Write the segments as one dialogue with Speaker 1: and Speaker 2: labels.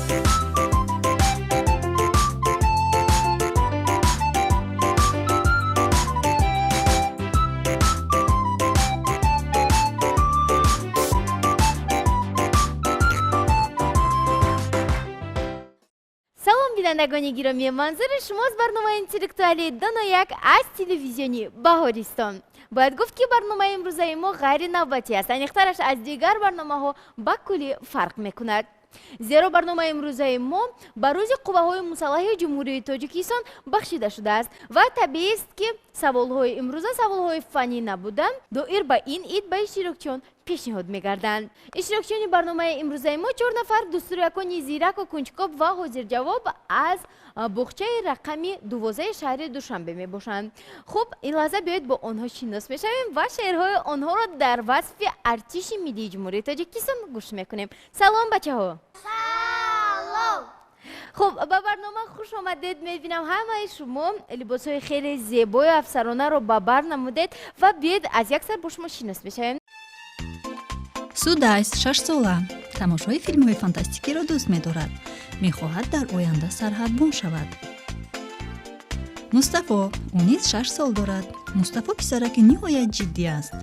Speaker 1: салом бинандагони гироми, манзури шумост барномаи интеллектуали донояк аз телевизиони Баҳористон. Бояд гуфт ки барномаи имрӯзаи мо ғайри навбатӣ аст, аниқтараш аз дигар барномаҳо ба куллӣ фарқ мекунад. зеро барномаи имрӯзаи мо ба рӯзи қувваҳои мусаллаҳи ҷумҳурии Тоҷикистон бахшида шудааст ва табиист ки саволҳои имрӯза саволҳои фанӣ набуданд, доир ба ин ид ба иштирокчиён пешниҳод мегарданд. Иштирокчиёни барномаи имрӯзаи мо 4 нафар дустурякони зираку кунҷкоб ва ҳозирҷавоб аз буғчаи рақами 12 шаҳри Душанбе мебошанд. Хуб, ин лаҳза биёед бо онҳо шинос мешавем ва шеърҳои онҳоро дар васфи артиши миллии ҷумҳурии Тоҷикистон гӯш мекунем. Салом бачаҳо.
Speaker 2: Салом.
Speaker 1: хуб, ба барнома хуш омадед. Мебинам ҳамаи шумо либосҳои хеле зебою афсаронаро ба бар намудед ва биёед аз як сар бо шумо шинос мешавем.
Speaker 3: Судайст 6 сола. тамошои филмҳои фантастикиро дӯст медорад. Мехоҳад дар оянда сарҳадбон шавад. Мустафо, ӯ низ 6 сол дорад. Мустафо писараки ниҳоят ҷиддӣ аст.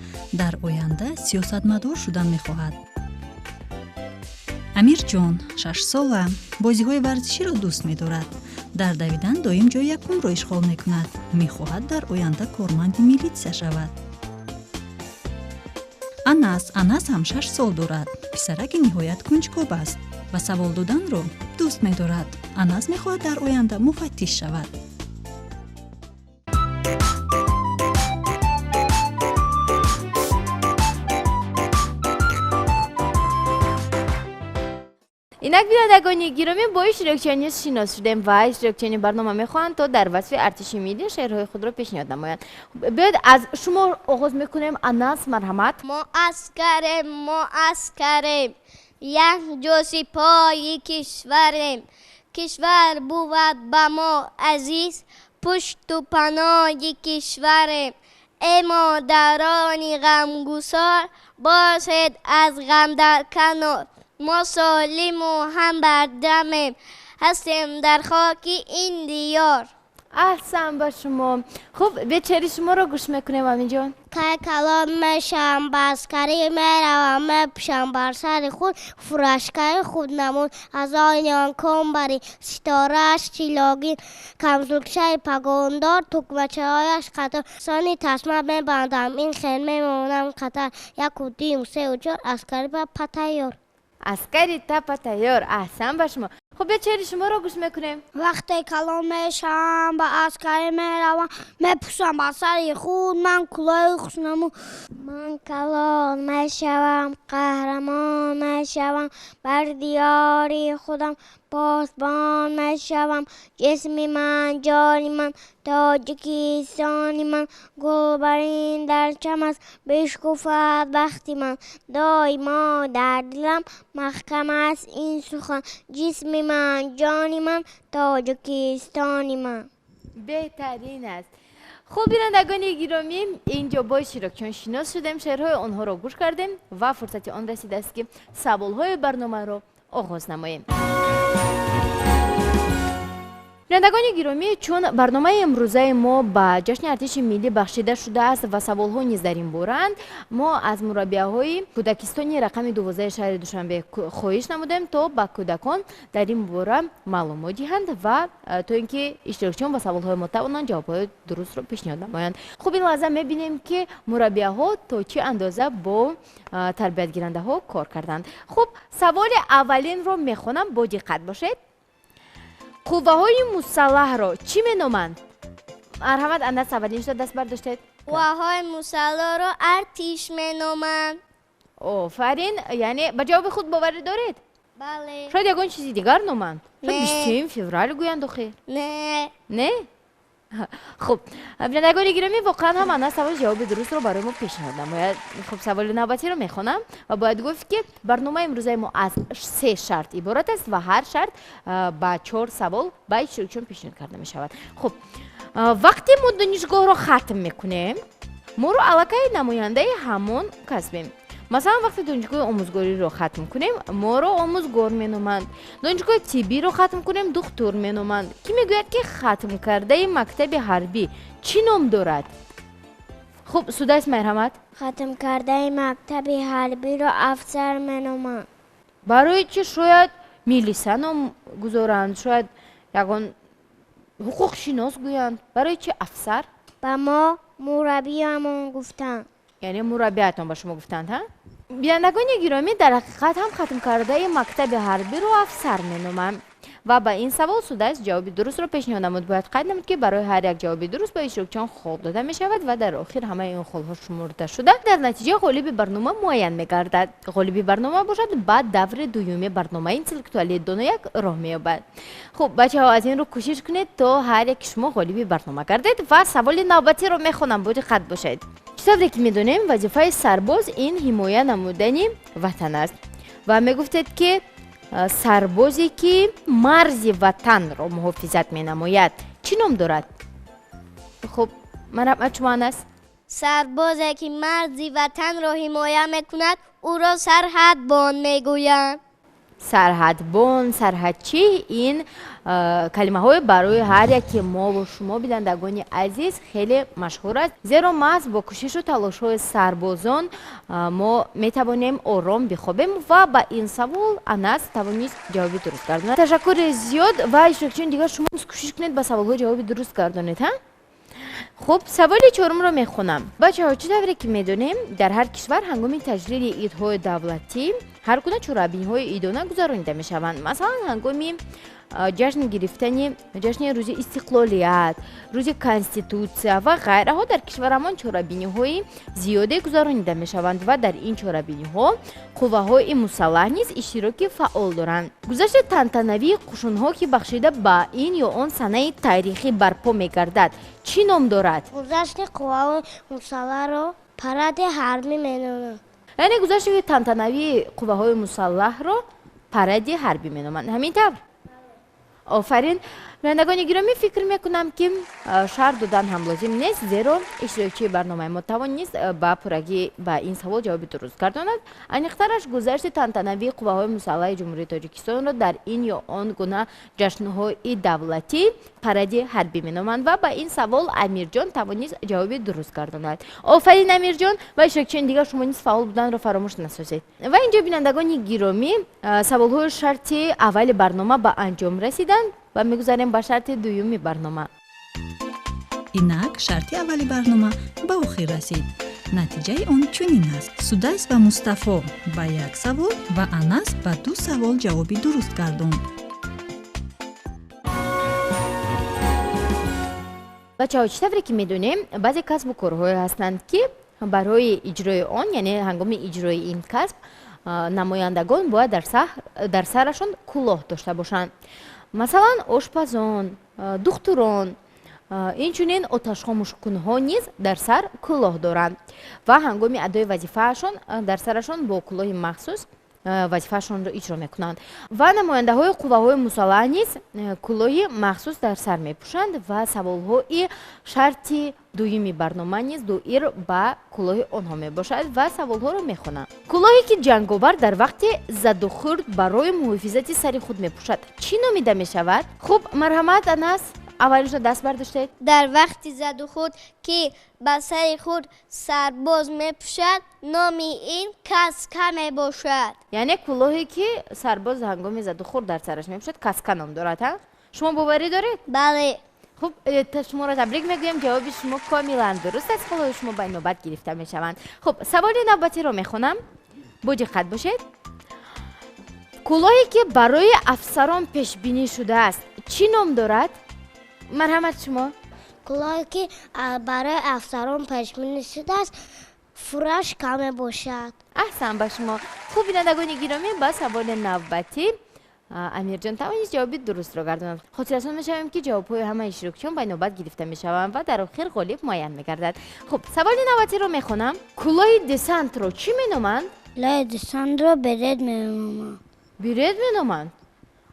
Speaker 3: Дар оянда сиёсатмадор шудан мехоҳад. Амирҷон 6 сола. бозиҳои варзиширо дӯст медорад. дар давидан доим ҷои якумро ишғол мекунад. Мехоҳад дар оянда корманди милитсия шавад. Анас ҳам 6 сол дорад. писараки ниҳоят кунҷкоб аст ва савол доданро дӯст медорад. Анас мехоҳад дар оянда муфаттиш шавад.
Speaker 1: инак бинандагони гиромӣ, бо иштирокчиёни шинос шудем ва иштирокчиёни барнома мехоҳанд то дар васфи артиши миллӣ шеърҳои худро пешниҳод намоянд. биёед аз шумо оғоз мекунем. Анас, марҳамат.
Speaker 2: Муаскарем якҷо сипоҳи кишварем. Кишвар бувад ба мо азиз, пушту паноҳи кишварем. эй модарони ғамгусор, бошед аз ғам дар канор. мо солиму ҳамбардамем, ҳастем дар хоки ин диёр.
Speaker 1: аҳсан ба шумо. хуб, биёед шеъри шуморо гӯш мекунем. аминҷон.
Speaker 2: кай калон мешавам, ба аскарӣ меравам, мепӯшам бар сари худ, фурашкаи худнамуд, аз оиён комбари ситорааш чилогин, камзулчаи пагондор, тукмачаҳояш қатор, сони тасма мебандам, ин хел мемонам қатар, яку дию сеу чор, аскари папа тайёр.
Speaker 1: аскари тапа тайёр. аҳсан ба шумо. хуб, биёед шеъри шуморо гӯш мекунем.
Speaker 2: вақте калон мешавам, ба аскарӣ меравам, мепӯшам ба сари худ, ман кулои хушнамуд. ман калон мешавам, қаҳрамон мешавам, бар диёри худам посбон мешавам. ҷисми ман, ҷони ман, тоҷикистони ман, гулбарин дар чам аст, бишкуфад бахти ман. доимо дар дилам маҳкам аст ин сухан, ҷисми ман, ҷони ман, тоҷикистони ман.
Speaker 1: беҳтарин аст. хуб, бинандагони гиромӣ, инҷо бо иштирокчиён шинос шудем, шеърҳои онҳоро гӯш кардем ва фурсати он расидааст ки саволҳои барномаро оғоз намоем. бинандагони гиромӣ, чун барномаи имрӯзаи мо ба ҷашни артиши миллӣ бахшида шудааст ва саволҳо низ дар ин боранд, мо аз мураббияҳои кӯдакистони рақами 12 шаҳри Душанбе хоҳиш намудем то ба кӯдакон дар ин бора маълумот диҳанд ва то ин ки иштирокчиён ба саволҳои мо тавонанд ҷавобҳои дурустро пешниҳод намоянд. хуб, ин лаҳза мебинем ки мураббияҳо то чӣ андоза бо тарбиятгирандаҳо кор карданд. хуб, саволи аввалинро мехонам, бо диққат бошед. қувваҳои мусаллаҳро чӣ меноманд? марҳамат, Анас, аввалин шуда даст бардоштед.
Speaker 2: қувваҳои мусаллаҳро артиш меноманд.
Speaker 1: офарин, яъне ба ҷавоби худ боварӣ доред?
Speaker 2: бале.
Speaker 1: шояд ягон чизи дигар номанд?
Speaker 2: Не.
Speaker 1: 20 феврал гӯянд охир.
Speaker 2: не.
Speaker 1: хуб, бинандагони гиромӣ, воқеан ҳам Анас саволи ҷавоби дурустро барои мо пешниҳод намояд. хуб, саволи навбатиро мехонам ва бояд гуфт ки барномаи имрӯзаи мо аз 3 шарт иборат аст ва ҳар шарт ба 4 савол ба иштирокчиён пешниҳод карда мешавад. хуб, вақте мо донишгоҳро хатм мекунем, моро аллакай намояндаи ҳамон кас бем. مثلا وقتی دانشگاه آموزگاری رو ختم کنیم ما رو آموزگار مینامند. دانشگاه طبی رو ختم کنیم دکتر مینامند. کی میگوید که ختم کرده مکتب حربی چی نام دارد؟ خب سودایس مرحمت.
Speaker 2: ختم کرده مکتب حربی رو افسر مینامند.
Speaker 1: برای چی شاید میلیسه نام گذارند، شاید یگان حقوق شناس گویند، برای چی افسر؟
Speaker 2: با ما مربی همون گفتن.
Speaker 1: یعنی مربیتان با شما گفتند ها؟ بینندگان گرامی در حقیقت هم ختم کرده مکتب حربی رو افسر مینامند و با این سوال سودایس جواب درست رو پیشنهاد نمود. باید قید نمود که برای هر یک جواب درست با اشتراکچیان خال داده می شود و در آخر همه این خالها شمرده شده در نتیجه غالب برنامه معین می گردد. غالب برنامه باشد بعد دور دوم برنامه اینتלקטואلی دانایک راه می یابد. خب بچه ها از این رو کوشش کنید تا هر یک شما غالب برنامه گردید و سوال نوبتی رو می خوانم. باید قید باشید. چطوری که می دونیم وظیفه سرباز این حمایت نمودن وطن است و می گفتید که سربازی که مرز وطن را محافظت می نماید چی نام دارد؟ خب مرحمت شما است.
Speaker 2: سربازی که مرز وطن را حمایت میکند او را سرحدبان میگویند.
Speaker 1: سرحدبان، سرحدچی این کلمه های برای هر یکی ما و شما بینندگان عزیز خیلی مشهور است، زیرا محض با کوشش و تلاش های سربازان ما میتوانیم آرام بخوابیم و با این سوال انس توانست جواب درست گرداند. تشکر زیاد و اشتراکچیان دیگر شما کوشش کنید با سوال های جواب درست گردانید ها. خب سوال چهارم رو میخونم. بچه ها چطوری که میدونیم در هر کشور هنگام تجلیل عیدهای دولتی هر گونه چرابین‌های عیدانه گذرانیده میشوند. مثلا هنگام جشن گرفتن جشن روز استقلالیت، روز کنستیتوسیا و غیره ها در کشورمان چرابینی‌های زیادی گذرانیده میشوند و در این چرابینی‌ها قوه‌های مسلح نیز اشتراک فعال دارند. گذشت تنتنوی قشون‌ها که بخشیده به این یا آن سنه تاریخی برپا می‌گردد چی نام دارد؟
Speaker 2: گذشت قوه‌های مسلح را پرد حربی مینامند.
Speaker 1: یعنی گذشت تنتنوی قوه‌های مسلح را پرد حربی مینامند. همینطور آفرین. بینندگان گرامی فکر میکنم که شرح دادن هم لازم نیست، زیرا اشتراکچی برنامه ما توانست با پرگی با این سوال جواب درست گرداند. انیخترش گذشت تنتنوی قوه‌های مسلح جمهوری تاجیکستان را در این یا آن گونه جشن‌های دولتی پرد حربی مینامند و با این سوال امیر جان توانست جواب درست گرداند. آفرین امیر جان و اشتراکچیان دیگر شما نیز فعال بودن را فراموش نسازید. و اینجا بینندگان گرامی سوال‌های شرط اول برنامه به انجام رسیدند و میگذاریم با شرط دومی برنامه.
Speaker 3: اینک شرط اولی برنامه به آخر رسید. نتیجه آن چنین است: سودایس و مصطفی به یک سوال و انس به 2 سوال جوابی درست گرداند.
Speaker 1: بچه‌ها چطوری که میدونیم بعضی کسب و کارهای هستند که برای اجرای آن یعنی هنگام اجرای این کسب نمایندگان باید در سرشان کلاه داشته باشند. مثلا آشپزان، دکتران، اینچنین آتش‌خاموش‌کن‌ها نیز در سر کلاه دارند و هنگام ادای وظیفه‌شان در سرشان با کلاه مخصوص وظیفه‌شان را اجرا می‌کنند و نماینده‌های قوه‌های مسلح نیز کلاه مخصوص در سر می‌پوشند و سوال‌های شرط دومی برنامه نیز دایر به کلاه آنها میباشد و سوال‌ها را می‌خوانند. کلاهی که جنگاور در وقت زد و خورد برای محافظت سر خود می‌پوشد چی نامیده می‌شود؟ خب مرحمت انس اولش را دست برداشتید.
Speaker 2: در وقت زد و خورد که به سر خود سرباز میپوشد نام این کاسکه میباشد.
Speaker 1: یعنی کلاهی که سرباز هنگام زد و خورد در سرش میپوشد کاسکه نام دارد ها؟ شما باوری دارید؟
Speaker 2: بله.
Speaker 1: خب شما را تبریک میگویم، جواب شما کاملا درست است. کلاه شما به نوبت گرفته میشوند. خب سوال نوبتی رو میخونم، با دقت باشید. کلاهی که برای افسران پیش بینی شده است چی نام دارد؟ مرحمت شما.
Speaker 2: کلاهی که برای افسران پیش بینی شده است فرش کم باشد.
Speaker 1: احسن به شما. خوب بینندگان گرامی با سوال نوبتی امیر جان توانید جواب درست را گرداند. خاطرتان می‌شویم که جواب‌های همه اشتراکچیان به نوبت گرفته می‌شوند و در آخر غالب معین می‌گردد. خب سوال نوبتی رو می‌خونم. کلاه دسنت رو چی می‌نامند؟
Speaker 2: کلاه دسنت رو برد می‌نامند.
Speaker 1: برد می‌نامند.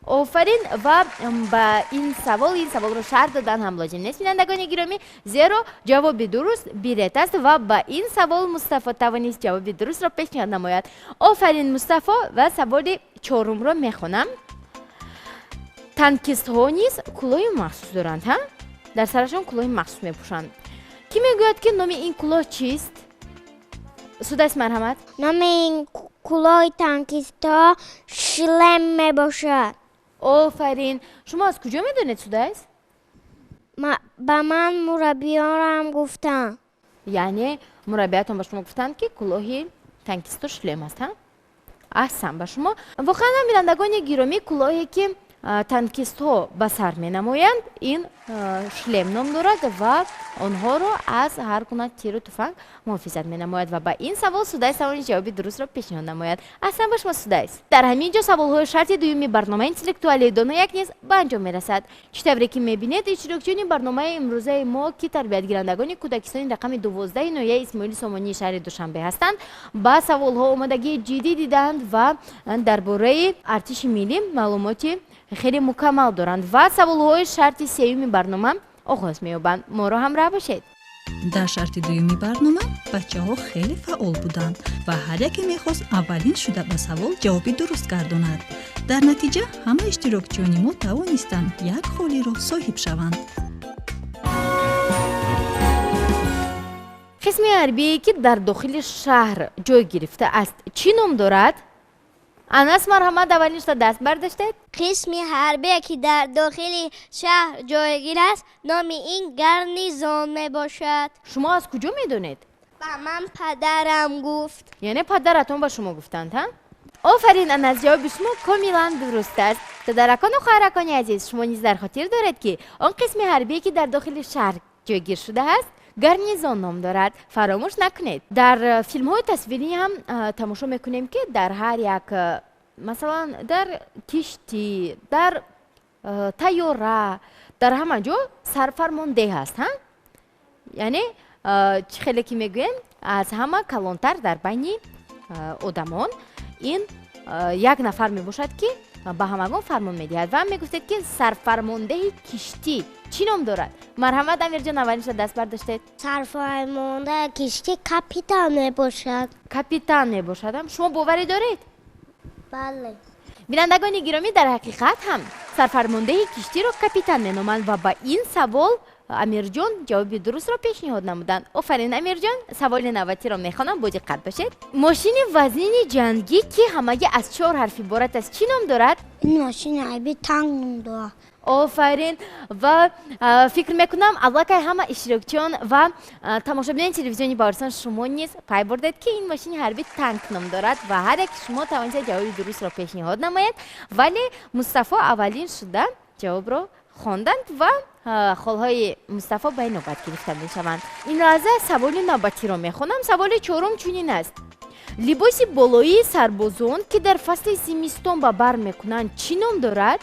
Speaker 1: آفرین و با این سوال رو شرح دادن هم لازم نیست بینندگان گرامی، زیرا جواب درست بیرت است و با این سوال مصطفی توانست جواب درست را پیشنهاد نماید. آفرین مصطفی. و سوال چهارم را میخونم. تانکیست ها نیز کلاه مخصوص دارند، ها؟ در سرشان کلاه مخصوص میپوشند. کی میگوید که نام این کلاه چیست؟ سودایس مرحمت.
Speaker 2: نام این کلاه تانکیستا شلم میباشد.
Speaker 1: آفرین. شما از کجا میدونید سودایس؟
Speaker 2: با من مربیانم گفتن.
Speaker 1: یعنی مربیاتون با شما گفتند که کلاه تانکیستا شلم است، ها؟ احسن با شما. واقعا بینندگان گرامی، کلاهی که تانکیست ها به سر می نمایند این شلم نام دارد و آنها را از هر گونه تیر و تفنگ محافظت می نماید و با این سوال سودایس توانست جواب درست را پیشنهاد نماید. اصلا با شما سودایس. در همین جا سوال های شرط دومی برنامه اینتלקتوال دانو یک نیز به انجام می رسد. چطوری که می بینید اشتراکچیان برنامه امروزه ما که تربیت گیرندگان کودکستان رقم 12 نویه اسماعیل سامانی شهر دوشنبه هستند با سوال ها آمادگی جدی دیدند و درباره ارتش ملی معلوماتی خیلی مکمل دارند و سوال‌های شرط سوم برنامه آغاز می‌یابند. ما را همراه باشید.
Speaker 3: در شرط دومی برنامه بچه‌ها خیلی فعال بودند و هر یکی می‌خواست اولین شده به سوال جوابی درست گرداند. در نتیجه همه اشتراکچیان ما توانستند یک خالی را صاحب شوند.
Speaker 1: قسم حربی که در داخل شهر جای گرفته است چی نام دارد؟ انس مرحمت اولینش را دست برداشتید.
Speaker 2: قسمی حربی که در داخل شهر جایگیر است نام این گارنیزون می باشد.
Speaker 1: شما از کجا میدونید؟
Speaker 2: با من پدرم گفت.
Speaker 1: یعنی پدرتون با شما گفتند، ها؟ آفرین. انس جواب شما کاملا درست است. پدرکان و خواهرکان عزیز، شما نیز در خاطر دارید که آن قسم حربی که در داخل شهر جایگیر شده است گارنیزون نام دارد. فراموش نکنید. در فیلم های تصویری هم تماشا میکنیم که در هر یک، مثلا در کشتی، در طیاره، در همه جا سرفرمانده هست، ها؟ یعنی خیلی که میگویم از همه کلانتر در بین آدمان این یک نفر میباشد که به همگان فرمان میدهد و میگفتید که سرفرمانده کشتی چی نام دارد؟ مرحمت امیر جان اولینش دست برداشتید.
Speaker 2: سرفرمانده کشتی کاپیتان میباشد.
Speaker 1: کاپیتان میباشد. شما باوری دارید؟
Speaker 2: بله.
Speaker 1: بینندگان گرامی، در حقیقت هم سرفرمانده کشتی را کاپیتان مینامند و با این سوال امیر جان جواب درست را پیشنهاد نمودند. آفرین امیر جان. سوال نوبتی را میخوانم، با دقت باشید. ماشین وزین جنگی که همه از 4 حرف عبارت است چی نام دارد؟
Speaker 2: این ماشین عیبی تانک نام دارد.
Speaker 1: آفرین. و فکر میکنم الله که همه اشتراکچیان و تماشاچیان تلویزیونی باورستان شما نیز پی بردید که این ماشین حربی تانک نام دارد و هر یک شما توانید جواب درست را پیشنهاد نماید، ولی مصطفی اولین شده جواب را خواندند و خالهای مصطفی به نوبت گرفته میشوند. این لحظه سوال نوبتی را میخوانم. سوال چهارم چنین است: لباس بالایی سربازان که در فصل زمستان به بر میکنند چی نام دارد؟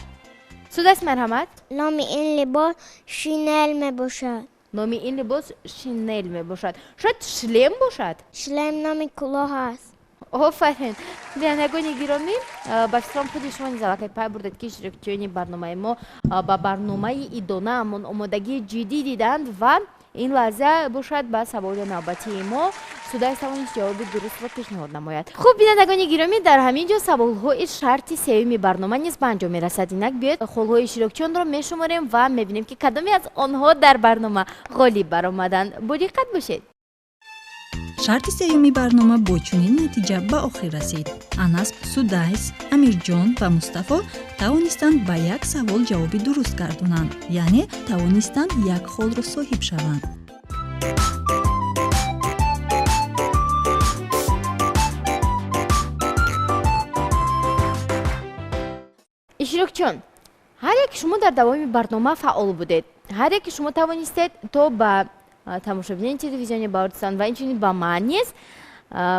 Speaker 1: سودایس مرحمت.
Speaker 2: نام این لباس شینل می باشد.
Speaker 1: نام این لباس شینل می باشد. شاید شلم باشد.
Speaker 2: شلم نام کلاه است.
Speaker 1: آفرین. بینندگان گرامی، با احترام خود شما نیز البته پی بردید که اشتراکچیان برنامه ما با برنامه ایدانه همان آمادگی جدی دیدند و این لحظه باشد با سوال نوبتی ما سودایس توانست جواب درست را پیشنهاد نماید. خوب بینندگان گرامی، در همین جا سوال‌های شرط سوم برنامه نیز به انجام میرسد. اینک بیاید خالهای اشتراکچیان را میشماریم و میبینیم که کدامی از آنها در برنامه غالب برآمدند. با دقت باشید.
Speaker 3: شرط سومی برنامه با چنین نتیجه به آخر رسید. انس، سودایس، امیرجان و مصطفی توانستند به یک سوال جوابی درست گردانند، یعنی توانستند یک خال را صاحب شوند.
Speaker 1: اشتراکچیان، هر یک شما در دوام برنامه فعال بودید. هر یک شما توانستید تا با تماشاچیان تلویزیونی باورستان و اینچنین با من نیز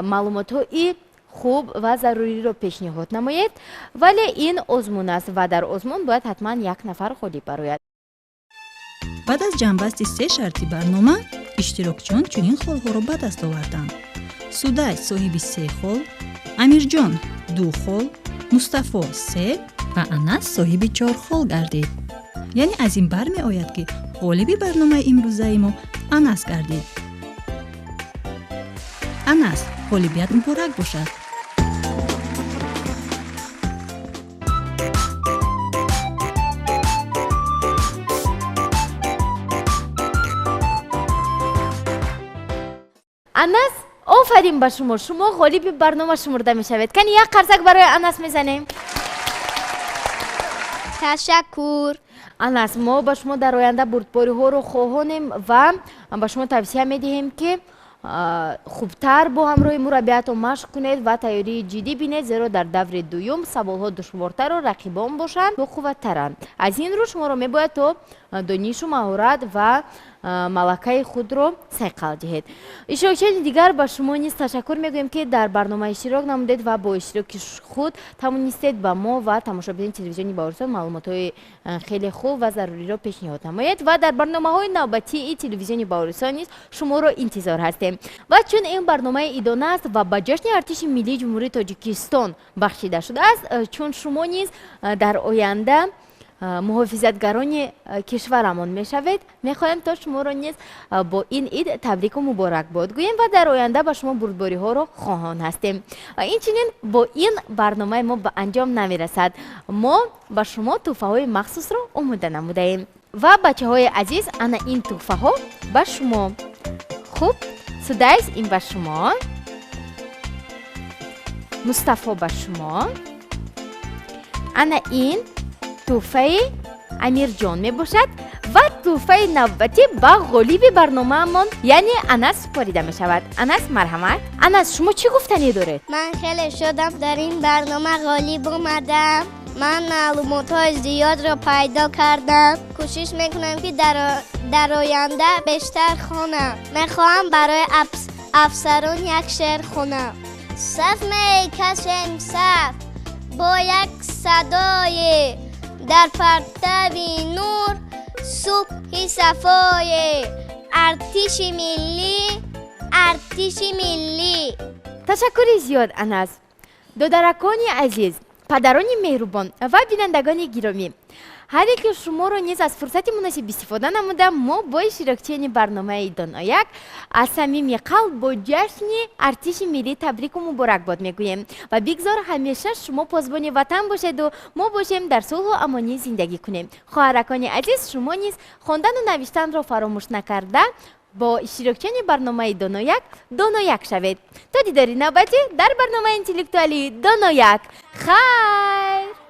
Speaker 1: معلومات‌های خوب و ضروری را پیشنهاد نمایید، ولی این آزمون است و در آزمون باید حتما یک نفر خالی براید.
Speaker 3: بعد از جنبست 3 شرطی برنامه، اشتراکچیان چنین خالها را به دست آوردند: سودایس صاحب 3 خال، امیرجان 2 خال، مصطفی 3 ва Анас соҳиби 4 хол гардид. яъне аз ин бар меояд ки ғолиби барномаи имрӯзаи мо Анас гардид. Анас, ғолибият муборак бошад.
Speaker 1: Анас, офарин ба шумо. Шумо ғолиби барнома шумурда мешавед. Кани як қарсак барои Анас мезанем.
Speaker 2: ташаккур.
Speaker 1: Анас, мо ба шумо дар оянда бурдбориҳоро хоҳонем ва ба шумо тавсия медиҳем ки хубтар бо ҳамроҳи мураббиятон машқ кунед ва тайёрии ҷиддӣ бинед, зеро дар даври дуюм саволҳо душвортару рақибон бошанд, боқувваттаранд. Аз ин рӯ шуморо мебояд то донишу маҳорат ва малакаи худро сайқал диҳед. иштирокчиёни дигар ба шумо низ ташаккур мегӯем ки дар барнома иштирок намудед ва бо иштироки худ тавонистед ба мо ва тамошобини телевизиони Баҳористон маълумотҳои хеле хуб ва заруриро пешниҳод намоед ва дар барномаҳои навбатии телевизиони Баҳористон низ шуморо интизор ҳастем. ва чун ин барномаи идона аст ва ба ҷашни артиши миллии ҷумҳурии Тоҷикистон бахшида шудааст, чун шумо низ дар оянда муҳофизатгарони кишварамон мешавед, мехоҳем то шуморо низ бо ин ид табрику муборакбод гӯем ва дар оянда ба шумо бурдбориҳоро хоҳон ҳастем. Инчунин бо ин барномаи мо ба анҷом намерасад. Мо ба шумо тӯҳфаҳои махсусро омода намудаем. Ва бачаҳои азиз, ана ин тӯҳфаҳо ба шумо. Хуб, Судайс, ин ба шумо. Мустафо ба шумо. Ана ин тӯҳфаи Амирҷон мебошад ва тӯҳфаи навбатӣ ба ғолиби барномаамон, яъне Анас супорида мешавад. Анас, марҳамат. Анас, шумо чӣ гуфтанӣ доред?
Speaker 2: ман хеле шудам дар ин барнома ғолиб омадам. ман маълумотҳои зиёдро пайдо кардам. кӯшиш мекунам ки дар оянда бештар хонам. мехоҳам барои афсарон як шеър хонам. саф мекашем саф бо як садое, дар партави нур субҳи сафое. артиши миллӣ.
Speaker 1: Ташаккури зиёд, Анас. додаракони азиз, падарони меҳрубон ва бинандагони гиромӣ, ҳар яке шуморо низ аз фурсати муносиб истифода намуда мо бо иштирокчиёни барномаи Донояк аз самими қалб бо ҷашни артиши миллӣ табрику муборакбод мегӯем ва бигзор ҳамеша шумо позбони ватан бошеду мо бошем дар сулҳу амонӣ зиндагӣ кунем. хоҳаракони азиз, шумо низ хондану навиштанро фаромӯш накарда бо иштирокчиёни барномаи Донояк шавед. То дидори навбатӣ дар барномаи интеллектуалии Донояк. Хайр!